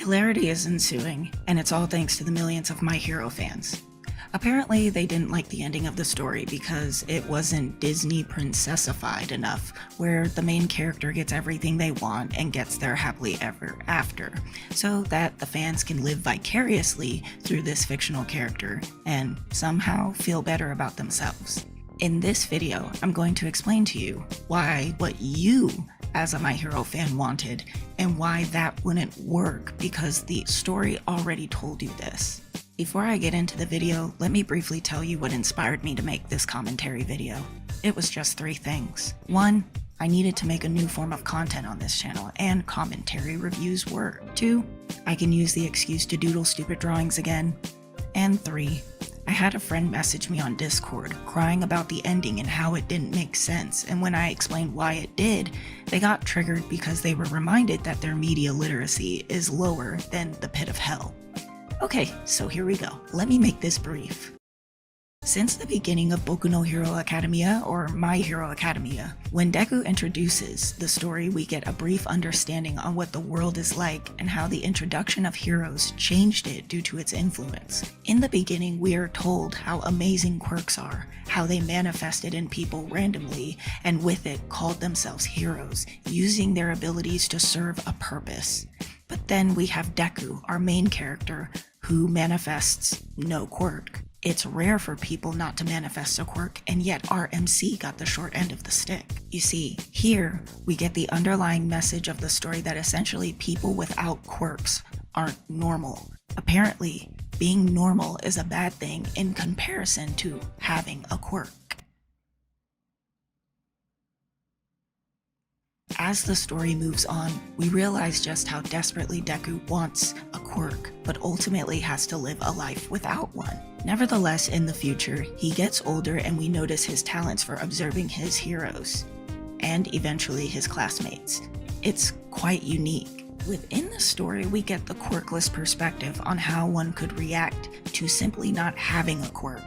Hilarity is ensuing, and it's all thanks to the millions of My Hero fans. Apparently, they didn't like the ending of the story because it wasn't Disney princessified enough, where the main character gets everything they want and gets their happily ever after, so that the fans can live vicariously through this fictional character and somehow feel better about themselves. In this video, I'm going to explain to you why what you as a My Hero fan wanted and why that wouldn't work because the story already told you this. Before I get into the video, let me briefly tell you what inspired me to make this commentary video. It was just 3 things. 1, I needed to make a new form of content on this channel, and commentary reviews were. 2, I can use the excuse to doodle stupid drawings again. And 3, I had a friend message me on Discord crying about the ending and how it didn't make sense, and when I explained why it did, they got triggered because they were reminded that their media literacy is lower than the pit of hell. Okay, so here we go. Let me make this brief. Since the beginning of Boku no Hero Academia, or My Hero Academia, when Deku introduces the story, we get a brief understanding on what the world is like and how the introduction of heroes changed it due to its influence. In the beginning, we are told how amazing quirks are, how they manifested in people randomly, and with it called themselves heroes, using their abilities to serve a purpose. But then we have Deku, our main character, who manifests no quirk. It's rare for people not to manifest a quirk, and yet our MC got the short end of the stick. You see, here we get the underlying message of the story that essentially people without quirks aren't normal. Apparently, being normal is a bad thing in comparison to having a quirk. As the story moves on, we realize just how desperately Deku wants a quirk, but ultimately has to live a life without one. Nevertheless, in the future, he gets older and we notice his talents for observing his heroes, and eventually his classmates. It's quite unique. Within the story, we get the quirkless perspective on how one could react to simply not having a quirk.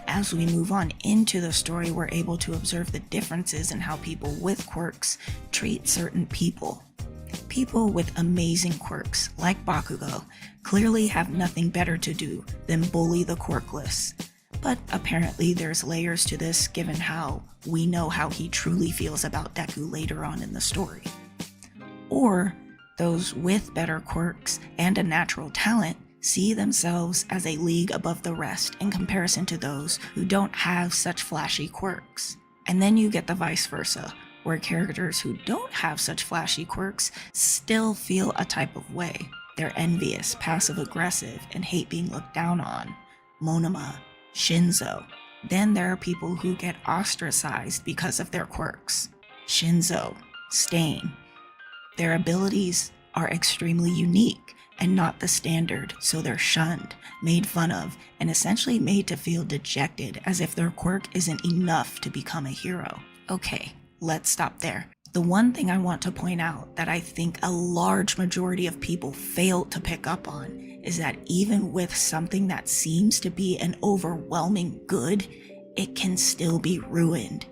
As we move on into the story, we're able to observe the differences in how people with quirks treat certain people. People with amazing quirks, like Bakugo, clearly have nothing better to do than bully the quirkless. But apparently there's layers to this given how we know how he truly feels about Deku later on in the story. Or those with better quirks and a natural talent see themselves as a league above the rest in comparison to those who don't have such flashy quirks. And then you get the vice versa, where characters who don't have such flashy quirks still feel a type of way. They're envious, passive-aggressive, and hate being looked down on. Monoma, Shinzo. Then there are people who get ostracized because of their quirks. Shinzo, Stain. Their abilities are extremely unique and not the standard, so they're shunned, made fun of, and essentially made to feel dejected as if their quirk isn't enough to become a hero. Okay, let's stop there. The one thing I want to point out that I think a large majority of people fail to pick up on is that even with something that seems to be an overwhelming good, it can still be ruined.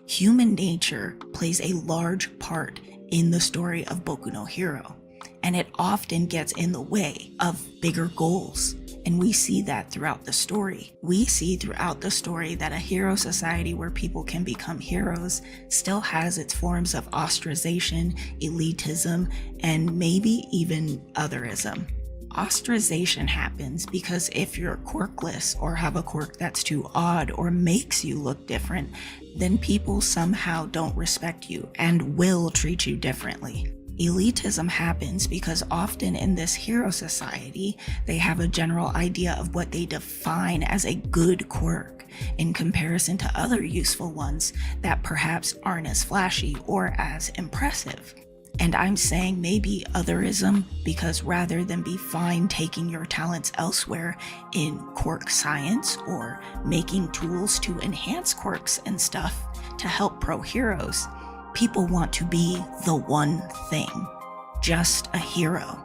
Human nature plays a large part in the story of Boku no Hero, and it often gets in the way of bigger goals. And we see that throughout the story. We see throughout the story that a hero society where people can become heroes still has its forms of ostracization, elitism, and maybe even otherism. Ostracization happens because if you're quirkless or have a quirk that's too odd or makes you look different, then people somehow don't respect you and will treat you differently. Elitism happens because often in this hero society, they have a general idea of what they define as a good quirk in comparison to other useful ones that perhaps aren't as flashy or as impressive. And I'm saying maybe otherism because rather than be fine taking your talents elsewhere in quirk science or making tools to enhance quirks and stuff to help pro heroes, people want to be the one thing, just a hero.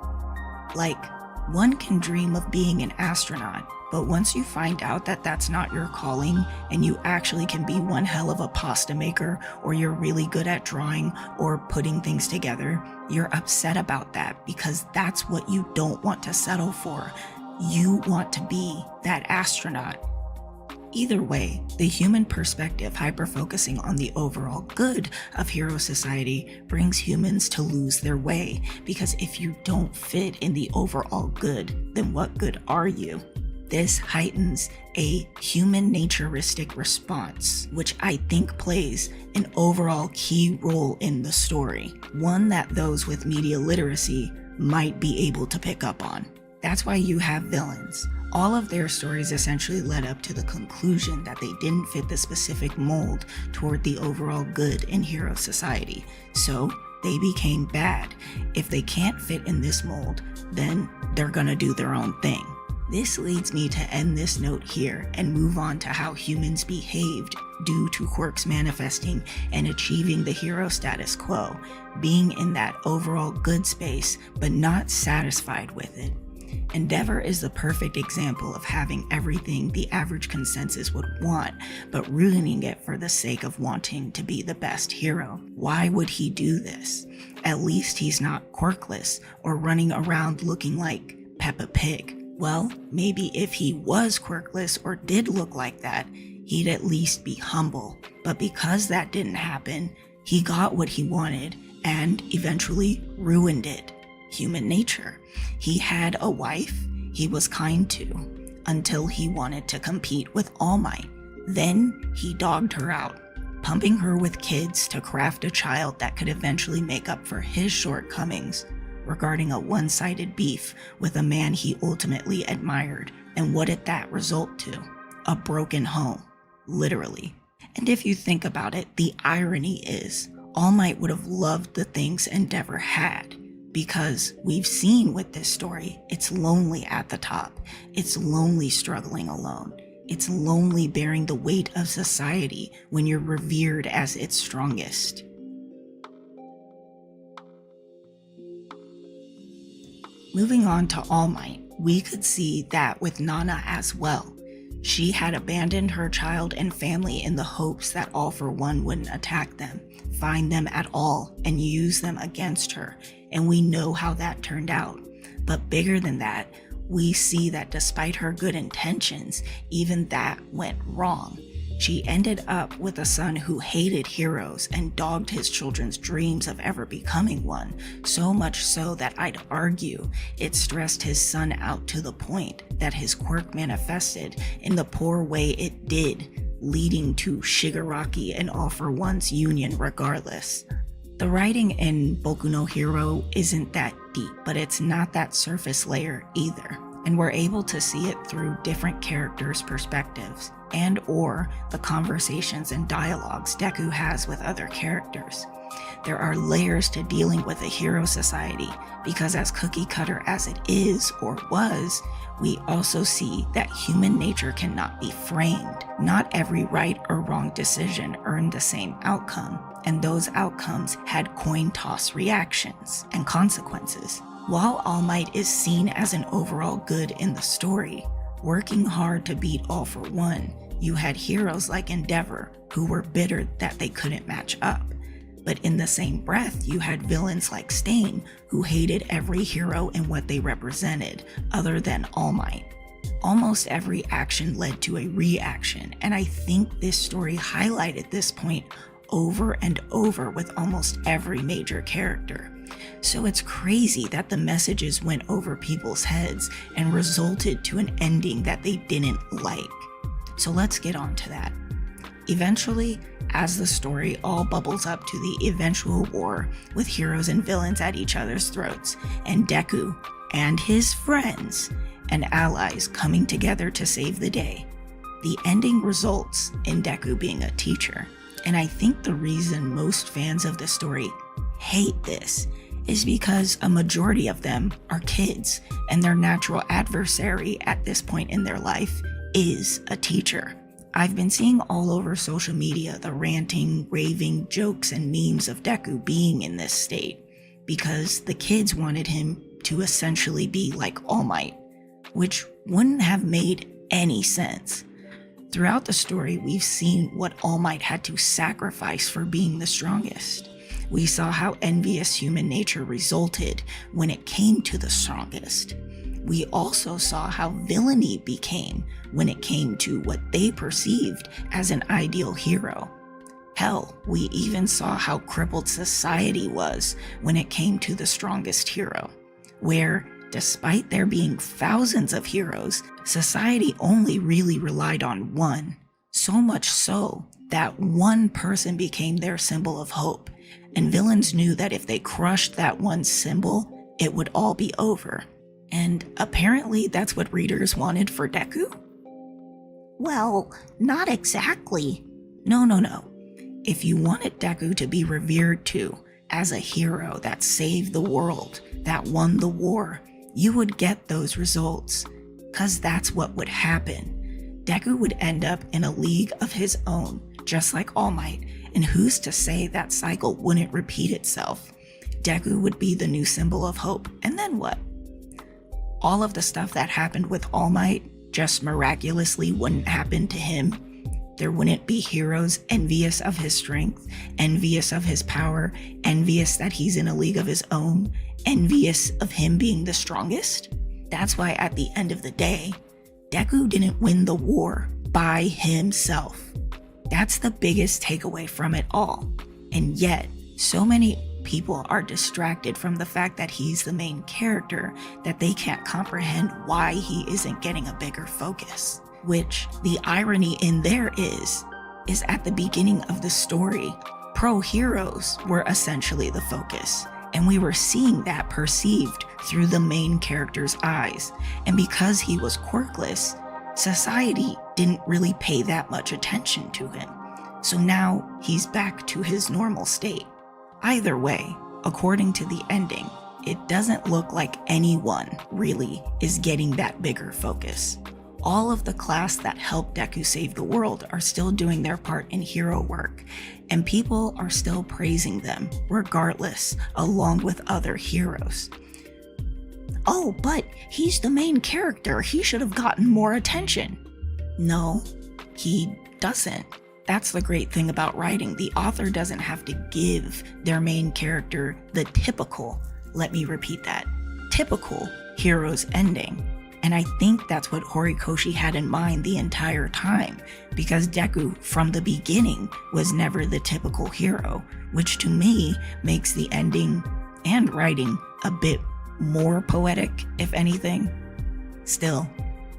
Like, One can dream of being an astronaut, but once you find out that that's not your calling and you actually can be one hell of a pasta maker, or you're really good at drawing or putting things together, you're upset about that because that's what you don't want to settle for. You want to be that astronaut. Either way, the human perspective hyper-focusing on the overall good of hero society brings humans to lose their way, because if you don't fit in the overall good, then what good are you? This heightens a human naturistic response, which I think plays an overall key role in the story, one that those with media literacy might be able to pick up on. That's why you have villains. All of their stories essentially led up to the conclusion that they didn't fit the specific mold toward the overall good in hero society, so they became bad. If they can't fit in this mold, then they're gonna do their own thing. This leads me to end this note here and move on to how humans behaved due to quirks manifesting and achieving the hero status quo, being in that overall good space but not satisfied with it. Endeavor is the perfect example of having everything the average consensus would want, but ruining it for the sake of wanting to be the best hero. Why would he do this? At least he's not quirkless or running around looking like Peppa Pig. Well, maybe if he was quirkless or did look like that, he'd at least be humble. But because that didn't happen, he got what he wanted and eventually ruined it. Human nature. He had a wife he was kind to until he wanted to compete with All Might. Then he dogged her out, pumping her with kids to craft a child that could eventually make up for his shortcomings regarding a one-sided beef with a man he ultimately admired. And what did that result to? A broken home, literally. And if you think about it, the irony is All Might would have loved the things Endeavor had, because we've seen with this story, it's lonely at the top. It's lonely struggling alone. It's lonely bearing the weight of society when you're revered as its strongest. Moving on to All Might, we could see that with Nana as well. She had abandoned her child and family in the hopes that All for One wouldn't attack them, find them at all, and use them against her. And we know how that turned out. But bigger than that, we see that despite her good intentions, even that went wrong. She ended up with a son who hated heroes and dogged his children's dreams of ever becoming one, so much so that I'd argue it stressed his son out to the point that his quirk manifested in the poor way it did, leading to Shigaraki and All for One's union regardless. The writing in Boku no Hero isn't that deep, but it's not that surface layer either, and we're able to see it through different characters' perspectives and or the conversations and dialogues Deku has with other characters. There are layers to dealing with a hero society, because as cookie cutter as it is or was, we also see that human nature cannot be framed. Not every right or wrong decision earned the same outcome, and those outcomes had coin toss reactions and consequences. While All Might is seen as an overall good in the story, working hard to beat All for One, you had heroes like Endeavor who were bitter that they couldn't match up. But in the same breath, you had villains like 𝔬🇩 who hated every hero and what they represented, other than All Might. Almost every action led to a reaction, and I think this story highlighted this point over and over with almost every major character. So it's crazy that the messages went over people's heads and resulted to an ending that they didn't like. So let's get on to that. Eventually, as the story all bubbles up to the eventual war with heroes and villains at each other's throats, and Deku and his friends and allies coming together to save the day, the ending results in Deku being a teacher. And I think the reason most fans of the story hate this is because a majority of them are kids, and their natural adversary at this point in their life is a teacher. I've been seeing all over social media the ranting, raving jokes and memes of Deku being in this state, because the kids wanted him to essentially be like All Might, which wouldn't have made any sense. Throughout the story, we've seen what All Might had to sacrifice for being the strongest. We saw how envious human nature resulted when it came to the strongest. We also saw how villainy became when it came to what they perceived as an ideal hero. Hell, we even saw how crippled society was when it came to the strongest hero, where, despite there being thousands of heroes, society only really relied on one, so much so that one person became their symbol of hope, and villains knew that if they crushed that one symbol, it would all be over. And apparently that's what readers wanted for Deku? Well, not exactly. No. If you wanted Deku to be revered too, as a hero that saved the world, that won the war, you would get those results. 'Cause that's what would happen. Deku would end up in a league of his own, just like All Might, and who's to say that cycle wouldn't repeat itself? Deku would be the new symbol of hope, and then what? All of the stuff that happened with All Might just miraculously wouldn't happen to him. There wouldn't be heroes envious of his strength, envious of his power, envious that he's in a league of his own, envious of him being the strongest. That's why at the end of the day, Deku didn't win the war by himself. That's the biggest takeaway from it all. And yet, so many people are distracted from the fact that he's the main character that they can't comprehend why he isn't getting a bigger focus. Which, the irony in there is at the beginning of the story, pro-heroes were essentially the focus, and we were seeing that perceived through the main character's eyes. And because he was quirkless, society didn't really pay that much attention to him. So now he's back to his normal state. Either way, according to the ending, it doesn't look like anyone really is getting that bigger focus. All of the class that helped Deku save the world are still doing their part in hero work, and people are still praising them regardless, along with other heroes. Oh, but he's the main character. He should have gotten more attention. No, he doesn't. That's the great thing about writing. The author doesn't have to give their main character the typical, let me repeat that, typical hero's ending. And I think that's what Horikoshi had in mind the entire time, because Deku, from the beginning, was never the typical hero, which to me makes the ending and writing a bit more poetic, if anything. Still,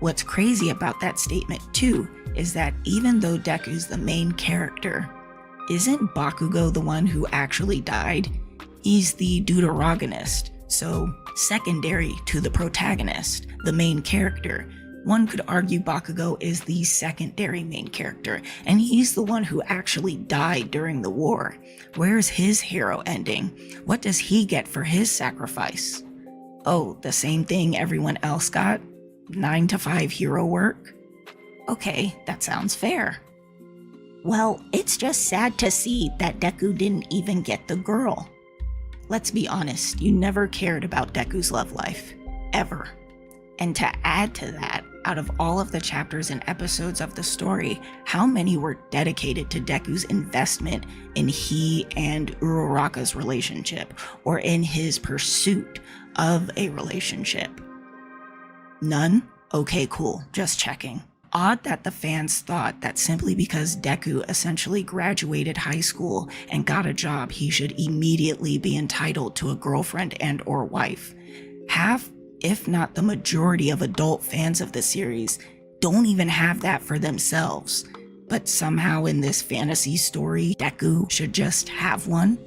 what's crazy about that statement too is that even though Deku's the main character, isn't Bakugo the one who actually died? He's the deuteragonist, so secondary to the protagonist, the main character. One could argue Bakugo is the secondary main character, and he's the one who actually died during the war. Where's his hero ending? What does he get for his sacrifice? Oh, the same thing everyone else got? 9 to 5 hero work? Okay, that sounds fair. Well, it's just sad to see that Deku didn't even get the girl. Let's be honest, you never cared about Deku's love life. Ever. And to add to that, out of all of the chapters and episodes of the story, how many were dedicated to Deku's investment in he and Uraraka's relationship, or in his pursuit of a relationship? None? Okay, cool, just checking. Odd that the fans thought that simply because Deku essentially graduated high school and got a job, he should immediately be entitled to a girlfriend and or wife. Half, if not the majority of adult fans of the series don't even have that for themselves. But somehow in this fantasy story, Deku should just have one?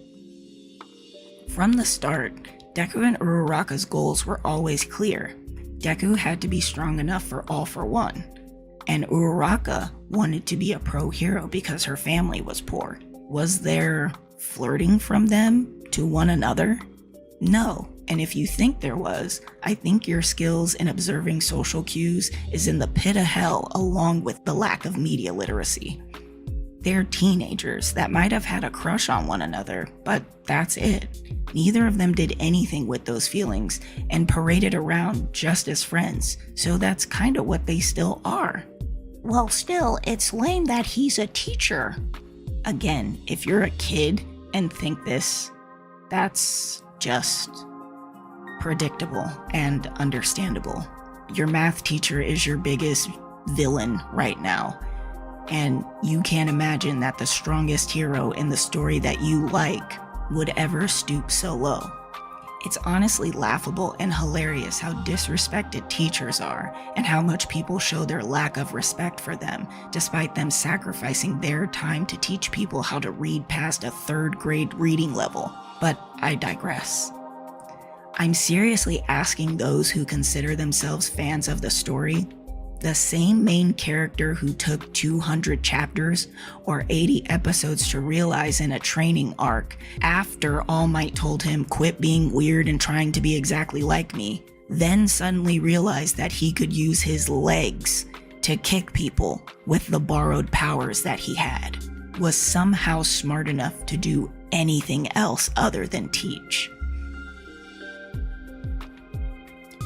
From the start, Deku and Uraraka's goals were always clear. Deku had to be strong enough for All for One. And Uraraka wanted to be a pro-hero because her family was poor. Was there flirting from them to one another? No, and if you think there was, I think your skills in observing social cues is in the pit of hell along with the lack of media literacy. They're teenagers that might have had a crush on one another, but that's it. Neither of them did anything with those feelings and paraded around just as friends, so that's kinda what they still are. Well, still, it's lame that he's a teacher. Again, if you're a kid and think this, that's just predictable and understandable. Your math teacher is your biggest villain right now, and you can't imagine that the strongest hero in the story that you like would ever stoop so low. It's honestly laughable and hilarious how disrespected teachers are and how much people show their lack of respect for them, despite them sacrificing their time to teach people how to read past a 3rd grade reading level. But I digress. I'm seriously asking those who consider themselves fans of the story, the same main character who took 200 chapters or 80 episodes to realize in a training arc after All Might told him quit being weird and trying to be exactly like me, then suddenly realized that he could use his legs to kick people with the borrowed powers that he had, was somehow smart enough to do anything else other than teach.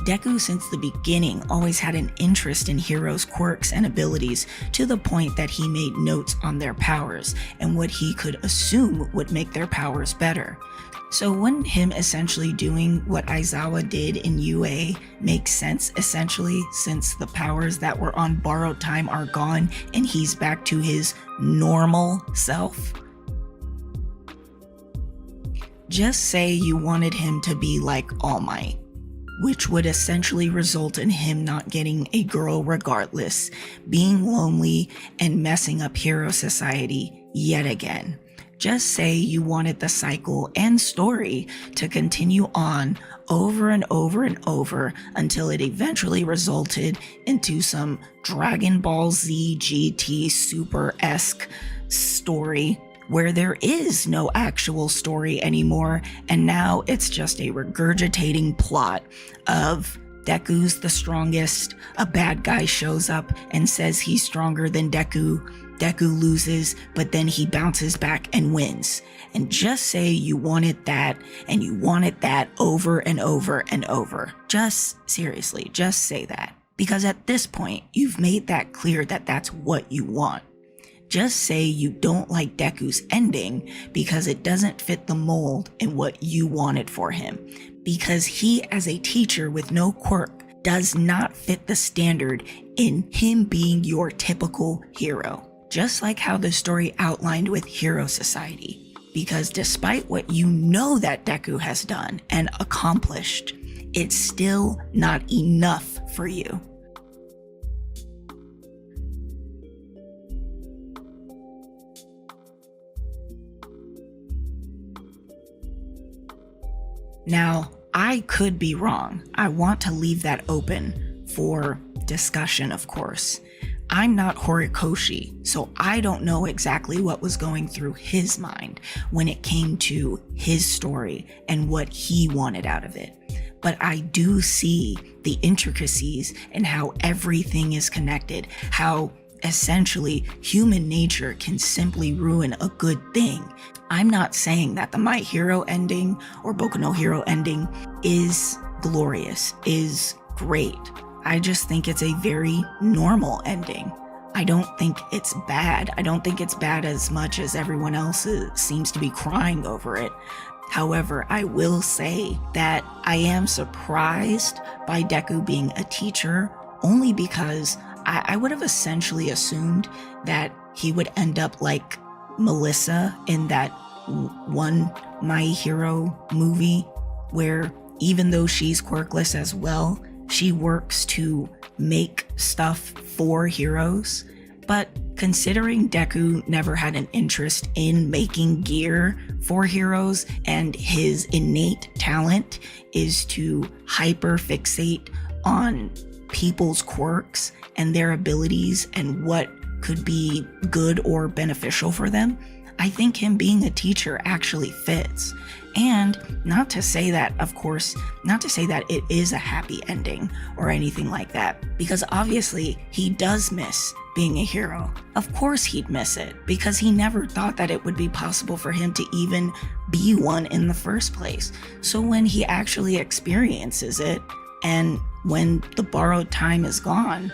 Deku since the beginning always had an interest in heroes' quirks and abilities to the point that he made notes on their powers and what he could assume would make their powers better. So wouldn't him essentially doing what Aizawa did in UA make sense essentially, since the powers that were on borrowed time are gone and he's back to his normal self? Just say you wanted him to be like All Might, which would essentially result in him not getting a girl regardless, being lonely, and messing up hero society yet again. Just say you wanted the cycle and story to continue on over and over and over until it eventually resulted into some Dragon Ball Z GT Super-esque story where there is no actual story anymore, and now it's just a regurgitating plot of Deku's the strongest, a bad guy shows up and says he's stronger than Deku, Deku loses, but then he bounces back and wins. And just say you wanted that, and you wanted that over and over and over. Just seriously, just say that. Because at this point, you've made that clear that that's what you want. Just say you don't like Deku's ending because it doesn't fit the mold in what you wanted for him. Because he, as a teacher with no quirk, does not fit the standard in him being your typical hero. Just like how the story outlined with Hero Society. Because despite what you know that Deku has done and accomplished, it's still not enough for you. Now, I could be wrong. I want to leave that open for discussion, of course. I'm not Horikoshi, so I don't know exactly what was going through his mind when it came to his story and what he wanted out of it. But I do see the intricacies and how everything is connected, how essentially human nature can simply ruin a good thing. I'm not saying that the My Hero ending or Boku no Hero ending is glorious, is great. I just think it's a very normal ending. I don't think it's bad. I don't think it's bad as much as everyone else seems to be crying over it. However, I will say that I am surprised by Deku being a teacher only because I would have essentially assumed that he would end up like Melissa in that one My Hero movie where even though she's quirkless as well, she works to make stuff for heroes. But considering Deku never had an interest in making gear for heroes and his innate talent is to hyper fixate on people's quirks and their abilities and what could be good or beneficial for them, I think him being a teacher actually fits. And not to say that, of course, not to say that it is a happy ending or anything like that, because obviously he does miss being a hero. Of course he'd miss it, because he never thought that it would be possible for him to even be one in the first place. So when he actually experiences it, and when the borrowed time is gone,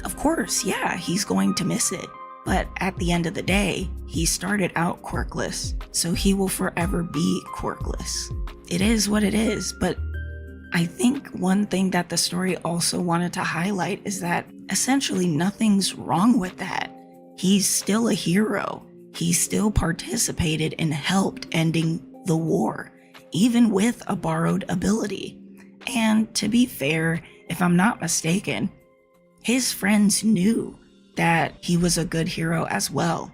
of course, yeah, he's going to miss it. But at the end of the day, he started out quirkless, so he will forever be quirkless. It is what it is, but I think one thing that the story also wanted to highlight is that essentially nothing's wrong with that. He's still a hero. He still participated and helped ending the war, even with a borrowed ability. And to be fair, if I'm not mistaken, his friends knew that he was a good hero as well.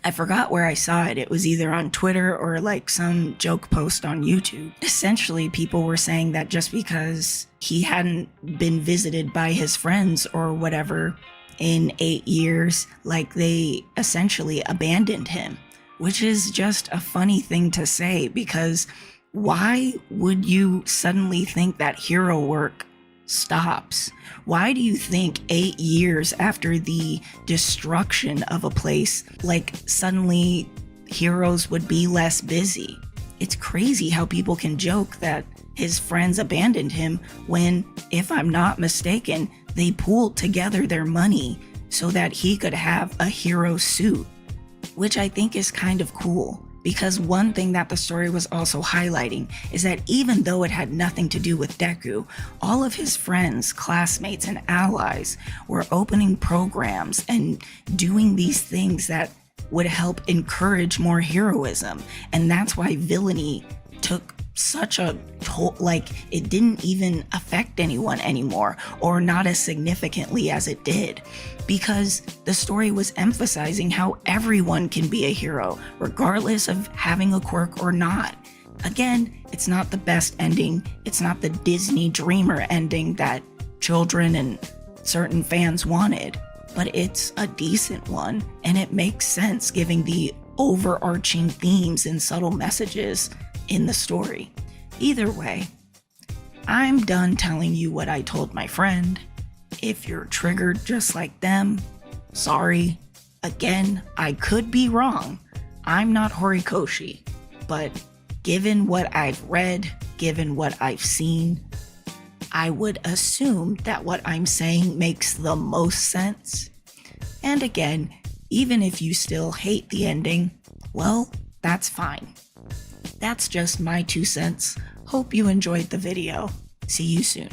I forgot where I saw it. It was either on Twitter or like some joke post on YouTube. Essentially, people were saying that just because he hadn't been visited by his friends or whatever in 8 years, like they essentially abandoned him, which is just a funny thing to say, because why would you suddenly think that hero work stops? Why do you think 8 years after the destruction of a place, like suddenly heroes would be less busy? It's crazy how people can joke that his friends abandoned him when, if I'm not mistaken, they pooled together their money so that he could have a hero suit, which I think is kind of cool. Because one thing that the story was also highlighting is that even though it had nothing to do with Deku, all of his friends, classmates, and allies were opening programs and doing these things that would help encourage more heroism. And that's why villainy took such a toll, like it didn't even affect anyone anymore, or not as significantly as it did, because the story was emphasizing how everyone can be a hero, regardless of having a quirk or not. Again, it's not the best ending. It's not the Disney dreamer ending that children and certain fans wanted, but it's a decent one, and it makes sense given the overarching themes and subtle messages in the story. Either way, I'm done telling you what I told my friend. If you're triggered just like them, sorry. Again, I could be wrong. I'm not Horikoshi, but given what I've read, given what I've seen, I would assume that what I'm saying makes the most sense. And again, even if you still hate the ending, well, that's fine. That's just my 2 cents. Hope you enjoyed the video. See you soon.